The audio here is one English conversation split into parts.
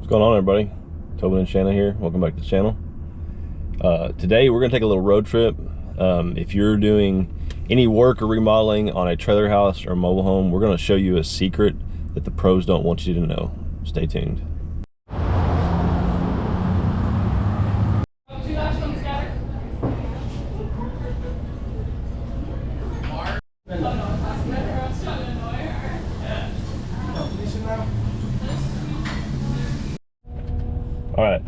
What's going on, everybody? Tobin and Shanna here. Welcome back to the channel. Today we're going to take a little road trip. If you're doing any work or remodeling on a trailer house or mobile home, we're going to show you a secret that the pros don't want you to know. Stay tuned. All right,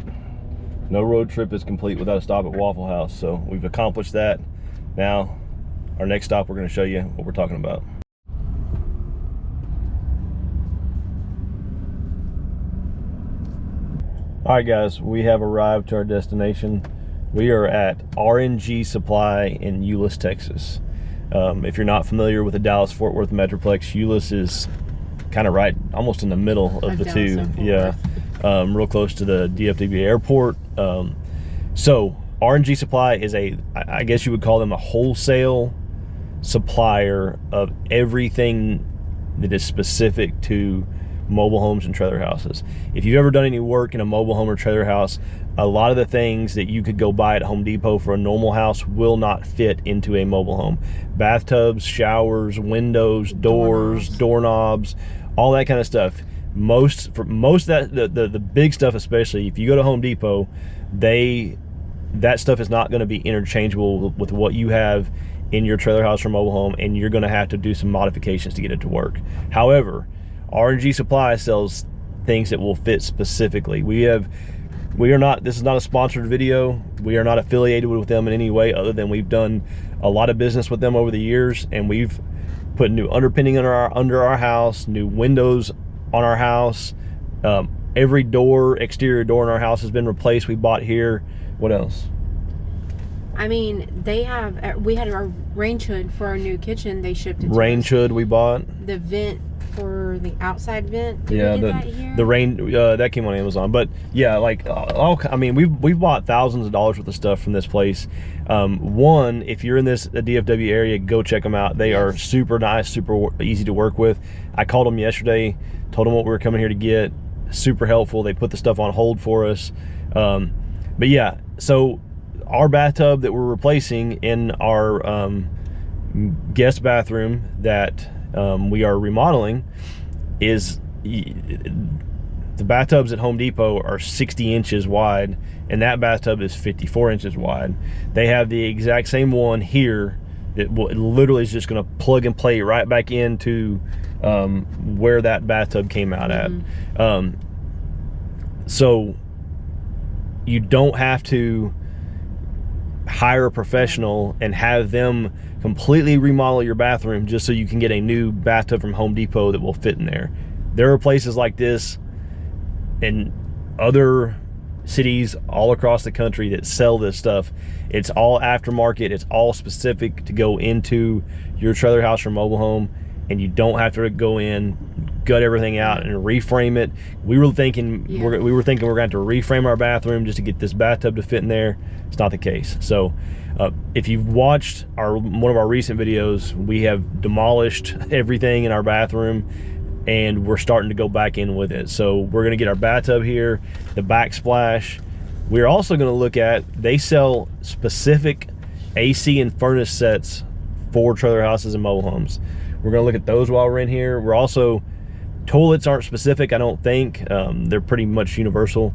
no road trip is complete without a stop at Waffle House, so we've accomplished that. Now, our next stop, we're going to show you what we're talking about. All right, guys, we have arrived to our destination. We are at RNG Supply in Euless, Texas. If you're not familiar with the Dallas-Fort Worth Metroplex, Euless is kind of right, almost in the middle of the two. Yeah. Real close to the DFW airport. So RNG Supply is I guess you would call them a wholesale supplier of everything that is specific to mobile homes and trailer houses. If you've ever done any work in a mobile home or trailer house, a lot of the things that you could go buy at Home Depot for a normal house will not fit into a mobile home. Bathtubs, showers, windows, doors, doorknobs, all that kind of stuff. Most of that, the big stuff, especially if you go to Home Depot, that stuff is not going to be interchangeable with what you have in your trailer house or mobile home, and you're going to have to do some modifications to get it to work. However, RNG Supply sells things that will fit specifically. This is not a sponsored video. We are not affiliated with them in any way, other than we've done a lot of business with them over the years, and we've put new underpinning under our house, new windows on our house. Every exterior door in our house has been replaced. We bought here. What else? I mean, we had our range hood for our new kitchen. They shipped it to range hood we bought. The vent for the outside vent. Yeah, the rain that came on Amazon. But yeah, like I mean, we've bought thousands of dollars worth of stuff from this place. One, if you're in the DFW area, go check them out. They are super nice, super easy to work with. I called them yesterday, told them what we were coming here to get. Super helpful. They put the stuff on hold for us. But yeah, so our bathtub that we're replacing in our guest bathroom that we are remodeling is, the bathtubs at Home Depot are 60 inches wide, and that bathtub is 54 inches wide. They have the exact same one here that literally is just going to plug and play right back into where that bathtub came out at. So you don't have to hire a professional and have them completely remodel your bathroom just so you can get a new bathtub from Home Depot that will fit in there. There are places like this in other cities all across the country that sell this stuff. It's all aftermarket. It's all specific to go into your trailer house or mobile home, and you don't have to go in, gut everything out and reframe it. We were thinking we're going to have to reframe our bathroom just to get this bathtub to fit in there. It's not the case. So if you've watched one of our recent videos, we have demolished everything in our bathroom and we're starting to go back in with it. So we're going to get our bathtub here, the backsplash. We're also going to look at, they sell specific AC and furnace sets for trailer houses and mobile homes. We're going to look at those while we're in here. We're also, toilets aren't specific, I don't think. They're pretty much universal,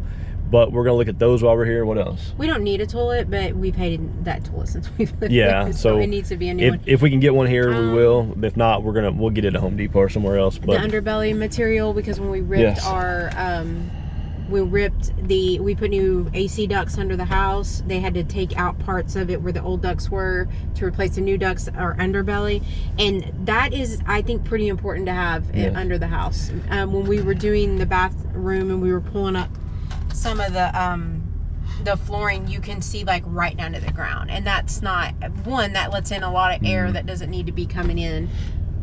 but we're going to look at those while we're here. What else? We don't need a toilet, but we've hated that toilet since we've lived there. So it needs to be a new one. If we can get one here, we will. If not, we'll get it at Home Depot or somewhere else. But the underbelly material, because when we ripped we put new AC ducts under the house. They had to take out parts of it where the old ducts were to replace the new ducts or underbelly, and that is, I think, pretty important to have it under the house. When we were doing the bathroom and we were pulling up some of the flooring, you can see like right down to the ground, and that's not one that lets in a lot of air that doesn't need to be coming in.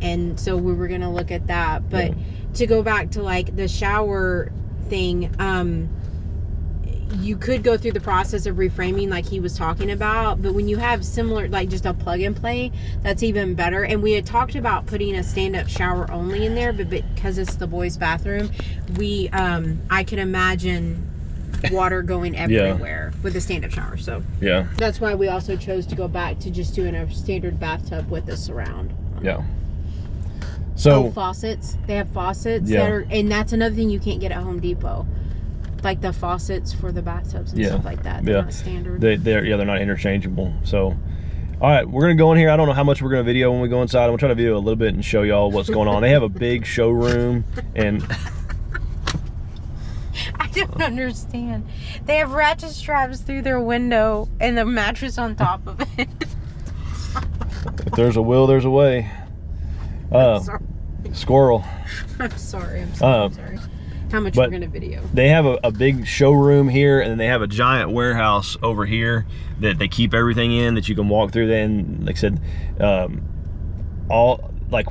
And so we were going to look at that. But to go back to like the shower thing, you could go through the process of reframing like he was talking about, but when you have similar, like just a plug and play, that's even better. And we had talked about putting a stand-up shower only in there, but because it's the boys' bathroom, we I can imagine water going everywhere with the stand-up shower. So yeah, that's why we also chose to go back to just doing a standard bathtub with a surround. Yeah. So faucets. They have faucets Yeah. that are, and that's another thing you can't get at Home Depot. Like the faucets for the bathtubs and stuff like that. They're not standard. They're not interchangeable. So, all right, we're gonna go in here. I don't know how much we're gonna video when we go inside. I'm gonna try to video a little bit and show y'all what's going on. They have a big showroom, and I don't understand. They have ratchet straps through their window and the mattress on top of it. if there's a will, there's a way. Sorry. Squirrel. I'm sorry. I'm sorry. How much we're gonna video? They have a big showroom here, and then they have a giant warehouse over here that they keep everything in that you can walk through. Then, like I said, all like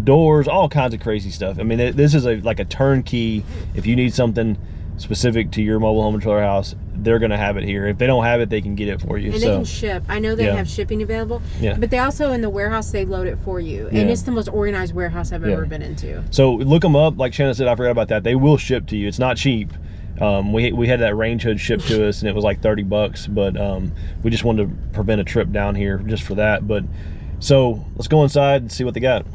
doors, all kinds of crazy stuff. I mean, this is like a turnkey. If you need something specific to your mobile home and trailer house, they're gonna have it here. If they don't have it, they can get it for you. And they can ship. I know they have shipping available. Yeah. But they also, in the warehouse, they load it for you. And it's the most organized warehouse I've ever been into. So look them up. Like Shannon said, I forgot about that. They will ship to you. It's not cheap. We had that range hood shipped to us, and it was like $30, but we just wanted to prevent a trip down here just for that. But so let's go inside and see what they got.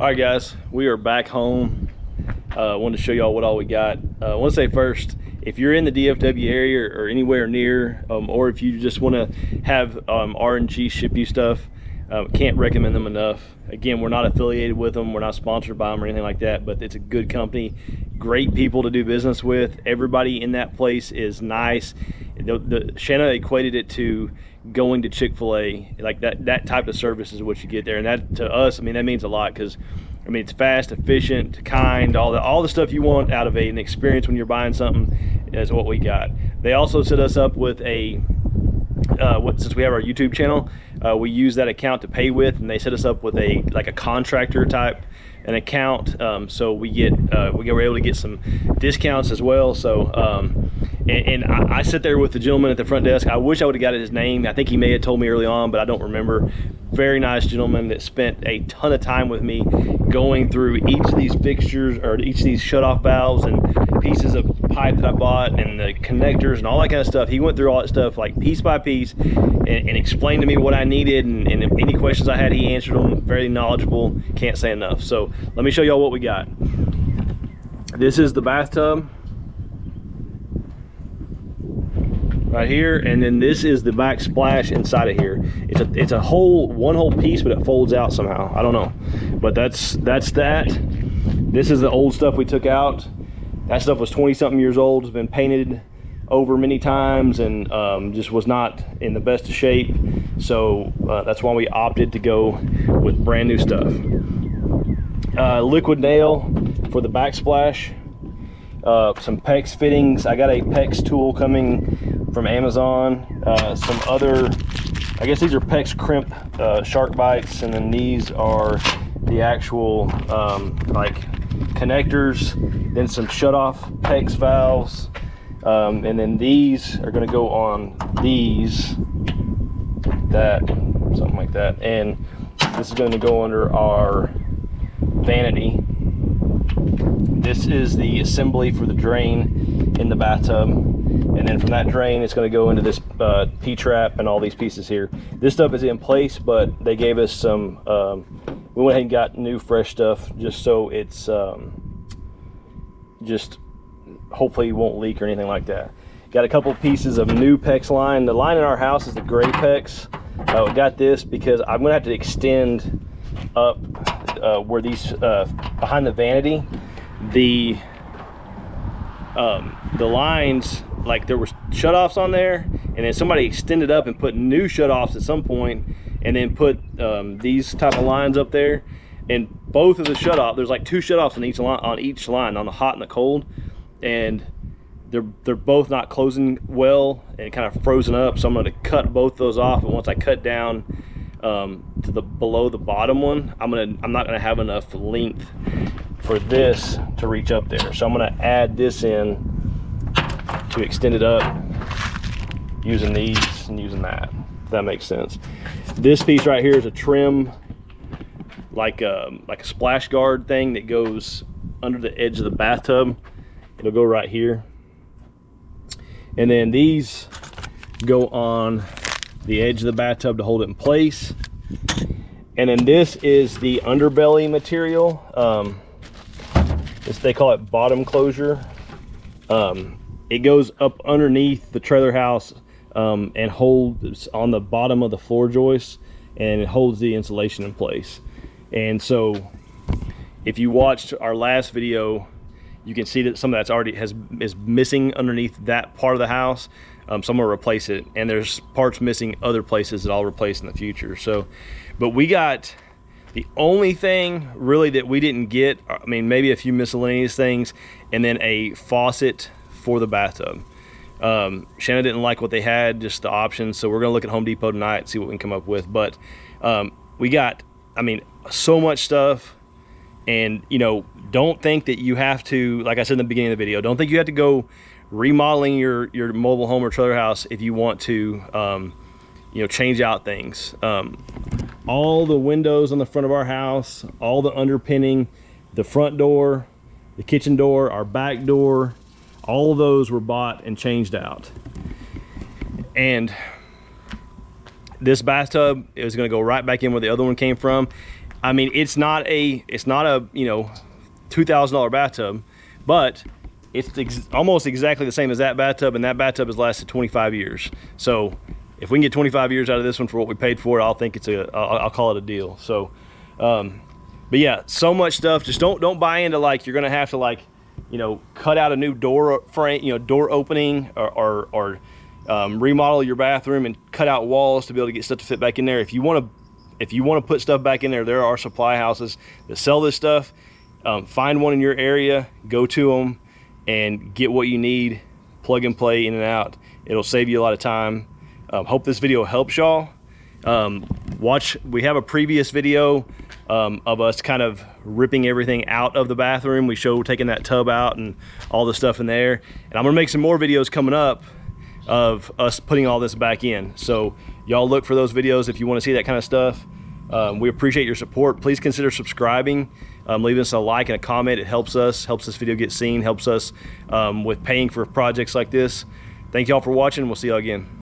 All right, guys, we are back home. I wanted to show y'all what all we got. I want to say first, if you're in the DFW area or anywhere near, or if you just want to have R&G ship you stuff, can't recommend them enough. Again, we're not affiliated with them, we're not sponsored by them or anything like that, but it's a good company, great people to do business with. Everybody in that place is nice. Shanna equated it to going to Chick-fil-A. Like that type of service is what you get there, and that, to us, I mean, that means a lot, because I mean, it's fast, efficient, kind, all the stuff you want out of an experience when you're buying something is what we got. They also set us up with a since we have our YouTube channel, we use that account to pay with, and they set us up with a contractor type an account, so we were able to get some discounts as well. So and I sit there with the gentleman at the front desk. I wish I would have got his name. I think he may have told me early on, but I don't remember. Very nice gentleman that spent a ton of time with me going through each of these fixtures, or each of these shut-off valves and pieces of pipe that I bought, and the connectors and all that kind of stuff. He went through all that stuff like piece by piece and explained to me what I needed, and any questions I had, he answered them. Very knowledgeable, can't say enough. So let me show y'all what we got. This is the bathtub right here, and then this is the backsplash inside of here. It's a one whole piece, but it folds out somehow. I don't know, but that's that. This is the old stuff we took out. That stuff was 20-something years old. It's been painted over many times, and just was not in the best of shape. So that's why we opted to go with brand new stuff. Liquid nail for the backsplash. Some PEX fittings. I got a PEX tool coming from Amazon. Some other, I guess these are PEX crimp shark bites, and then these are the actual like connectors. Then some shut-off PEX valves, and then these are going to go on these, something like that, and this is going to go under our vanity. This is the assembly for the drain in the bathtub. And then from that drain, it's going to go into this P-trap and all these pieces here. This stuff is in place, but they gave us some, we went ahead and got new fresh stuff just so it's just hopefully won't leak or anything like that. Got a couple pieces of new PEX line. The line in our house is the gray PEX. We got this because I'm going to have to extend up where these, behind the vanity, the lines, like there were shutoffs on there, and then somebody extended up and put new shutoffs at some point, and then put these type of lines up there. And both of the shutoff, there's like 2 shutoffs on each line, on the hot and the cold, and they're both not closing well and kind of frozen up. So I'm going to cut both those off, and once I cut down to the below the bottom one, I'm not going to have enough length for this to reach up there. So I'm going to add this in to extend it up using these and using that, if that makes sense. This piece right here is a trim, like a splash guard thing that goes under the edge of the bathtub. It'll go right here. And then these go on the edge of the bathtub to hold it in place. And then this is the underbelly material. They call it bottom closure. It goes up underneath the trailer house and holds on the bottom of the floor joist, and it holds the insulation in place. And so if you watched our last video, you can see that some of that's already is missing underneath that part of the house. So I'm gonna replace it, and there's parts missing other places that I'll replace in the future. So, but we got the only thing really that we didn't get, I mean, maybe a few miscellaneous things, and then a faucet for the bathtub. Shanna didn't like what they had, just the options, so we're gonna look at Home Depot tonight and see what we can come up with. But we got, I mean, so much stuff. And you know, don't think that you have to, like I said in the beginning of the video, don't think you have to go remodeling your mobile home or trailer house if you want to you know, change out things. All the windows on the front of our house, all the underpinning, the front door, the kitchen door, our back door, all of those were bought and changed out. And this bathtub is going to go right back in where the other one came from. I mean, it's not a you know, $2,000 bathtub, but it's almost exactly the same as that bathtub, and that bathtub has lasted 25 years. So if we can get 25 years out of this one for what we paid for it, I'll think it's I'll call it a deal. So but yeah, so much stuff. Just don't buy into like you're gonna have to, like, you know, cut out a new door frame, you know, door opening, or remodel your bathroom and cut out walls to be able to get stuff to fit back in there. If you want to put stuff back in there, there are supply houses that sell this stuff. Find one in your area, go to them and get what you need, plug and play in and out. It'll save you a lot of time. Hope this video helps y'all. We have a previous video of us kind of ripping everything out of the bathroom. We show taking that tub out and all the stuff in there. And I'm gonna make some more videos coming up of us putting all this back in. So y'all look for those videos if you want to see that kind of stuff. We appreciate your support. Please consider subscribing, leaving us a like and a comment. It helps us, helps this video get seen, helps us with paying for projects like this. Thank y'all for watching. We'll see y'all again.